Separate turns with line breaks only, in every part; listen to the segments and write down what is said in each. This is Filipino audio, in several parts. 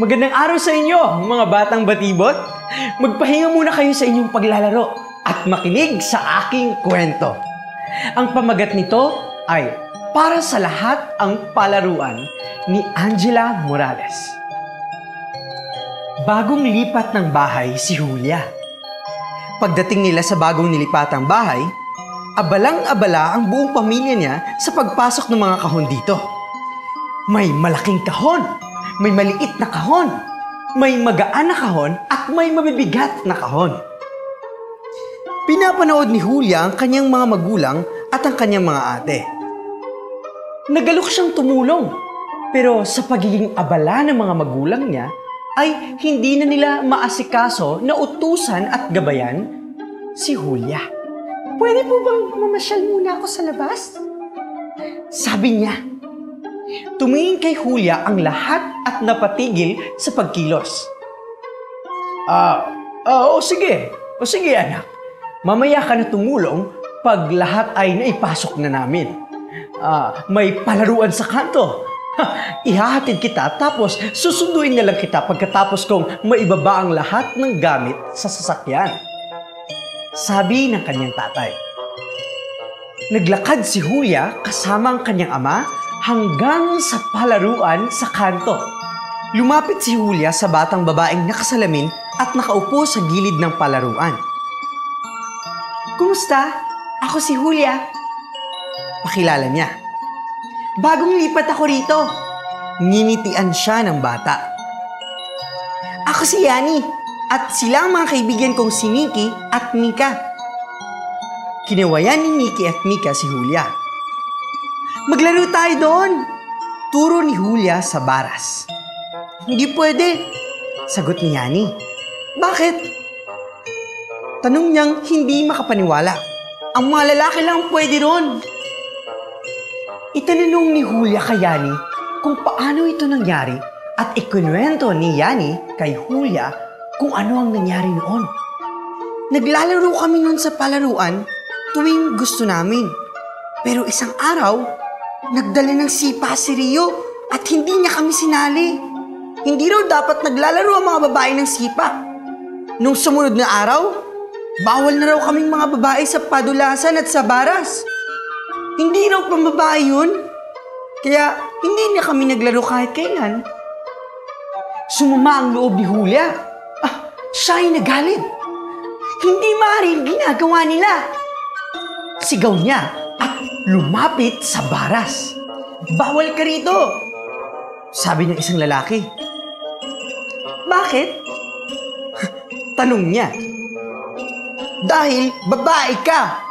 Magandang araw sa inyo, mga batang batibot. Magpahinga muna kayo sa inyong paglalaro at makinig sa aking kwento. Ang pamagat nito ay Para sa Lahat ang Palaruan ni Angela Morales. Bagong lipat ng bahay si Julia. Pagdating nila sa bagong nilipatang bahay, abalang-abala ang buong pamilya niya sa pagpasok ng mga kahon dito. May malaking kahon, may maliit na kahon, may magaan na kahon at may mabibigat na kahon. Pinapanood ni Julia ang kanyang mga magulang at ang kanyang mga ate. Nagalok siyang tumulong, pero sa pagiging abala ng mga magulang niya, ay hindi na nila maasikaso na utusan at gabayan si Julia.
Pwede po bang mamasyal muna ako sa labas?
Sabi niya. Tumingin kay Julia ang lahat at napatigil sa pagkilos. O sige anak. Mamaya ka na tumulong pag lahat ay naipasok na namin. May palaruan sa kanto. Ihahatid kita tapos susunduin na lang kita pagkatapos kong maibaba ang lahat ng gamit sa sasakyan. Sabi ng kanyang tatay. Naglakad si Julia kasama ang kanyang ama hanggang sa palaruan sa kanto. Lumapit si Julia sa batang babaeng nakasalamin at nakaupo sa gilid ng palaruan.
Kumusta? Ako si Julia.
Pakilala niya.
Bagong lipat ako rito.
Nginitian siya ng bata.
Ako si Yani at sila ang mga kaibigan kong si Nikki at Mika.
Kinawayan ni Nikki at Mika si Julia.
Maglaro tayo doon!
Turo ni Julia sa baras.
Hindi pwede,
sagot ni Yani.
Bakit?
Tanong niyang hindi makapaniwala.
Ang mga lalaki lang pwede ron.
Itanong ni Julia kay Yani kung paano ito nangyari at ikinuwento ni Yani kay Julia kung ano ang nangyari noon.
Naglalaro kami noon sa palaruan tuwing gusto namin. Pero isang araw, nagdala ng sipa si Rio at hindi niya kami sinali. Hindi raw dapat naglalaro ang mga babae ng sipa. Nung sumunod na araw, bawal na raw kaming mga babae sa padulasan at sa baras. Hindi raw pambabae yun. Kaya hindi niya kami naglaro kahit kailan.
Sumama ang loob ni Julia. Siya ay nagalit.
Hindi maaaring ginagawa nila.
Sigaw niya at lumapit sa baras.
Bawal ka rito,
sabi ng isang lalaki.
Bakit?
Tanong niya.
Dahil babae ka,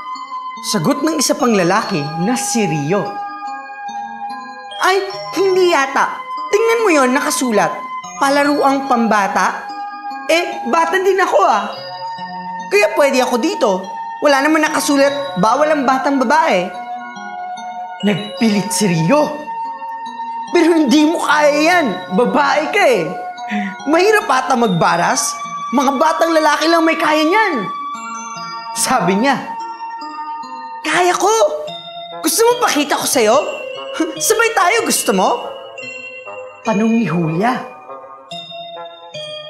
sagot ng isa pang lalaki na si Rio.
Ay, hindi yata. Tingnan mo yon, nakasulat. Palaruang pambata. Bata din ako Kaya pwede ako dito. Wala naman nakasulat, bawal ang batang babae.
Nagpilit si Rio.
Pero hindi mo kaya yan. Babae ka Mahirap ata magbaras. Mga batang lalaki lang may kaya niyan.
Sabi niya.
Kaya ko. Gusto mo pakita ko sa'yo? Sabay tayo, gusto mo?
Tanong ni Julia.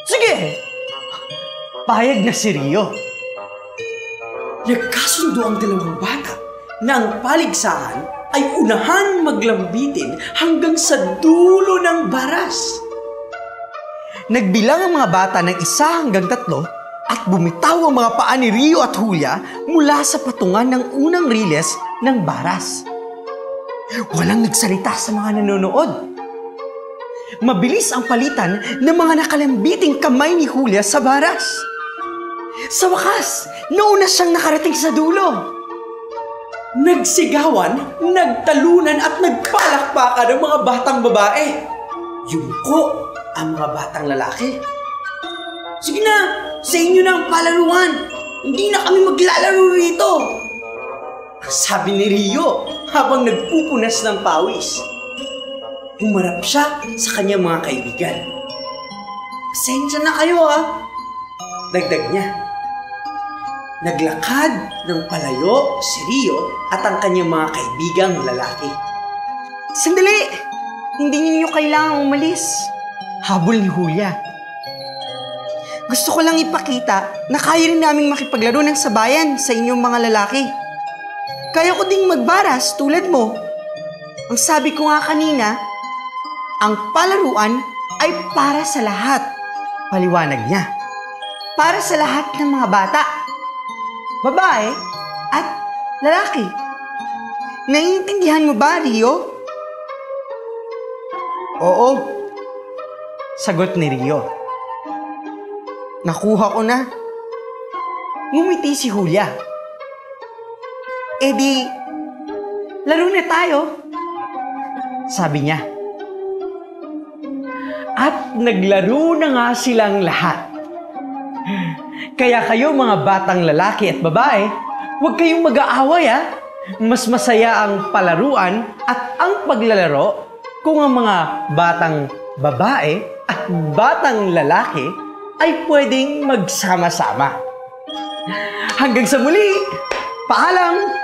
Sige.
Payag na si Rio.
Nagkasundo ang dalawang bata na ang paligsahan ay unahan maglambitin hanggang sa dulo ng baras.
Nagbilang ang mga bata ng 1 hanggang 3 at bumitaw ang mga paa ni Rio at Julia mula sa patungan ng unang riles ng baras. Walang nagsalita sa mga nanonood. Mabilis ang palitan ng mga nakalambiting kamay ni Julia sa baras. Sa wakas, nauna siyang nakarating sa dulo.
Nagsigawan, nagtalunan at nagpalakpakan ng mga batang babae. Yumko ang mga batang lalaki. Sige na, sa inyo na ang palaruan. Hindi na kami maglalaro rito. Sabi ni Rio habang nagpupunas ng pawis. Humarap siya sa kanyang mga kaibigan. Pasensya na kayo Dagdag niya. Naglakad ng palayo si Rio at ang kanyang mga kaibigang lalaki.
Sandali! Hindi ninyo kailangang umalis.
Habol ni Julia. Gusto ko lang ipakita na kaya rin naming makipaglaro ng sabayan sa inyong mga lalaki. Kaya ko ding magbaras tulad mo. Ang sabi ko nga kanina, ang palaruan ay para sa lahat. Paliwanag niya. Para sa lahat ng mga bata, babae at lalaki. Naiintindihan mo ba, Rio? Oo. Sagot ni Rio. Nakuha ko na. Ngumiti si Julia. Eh di, laro na tayo. Sabi niya.
At naglaro na nga silang lahat. Kaya kayo mga batang lalaki at babae, huwag kayong mag-aaway Mas masaya ang palaruan at ang paglalaro kung ang mga batang babae at batang lalaki ay pwedeng magsama-sama. Hanggang sa muli, paalam!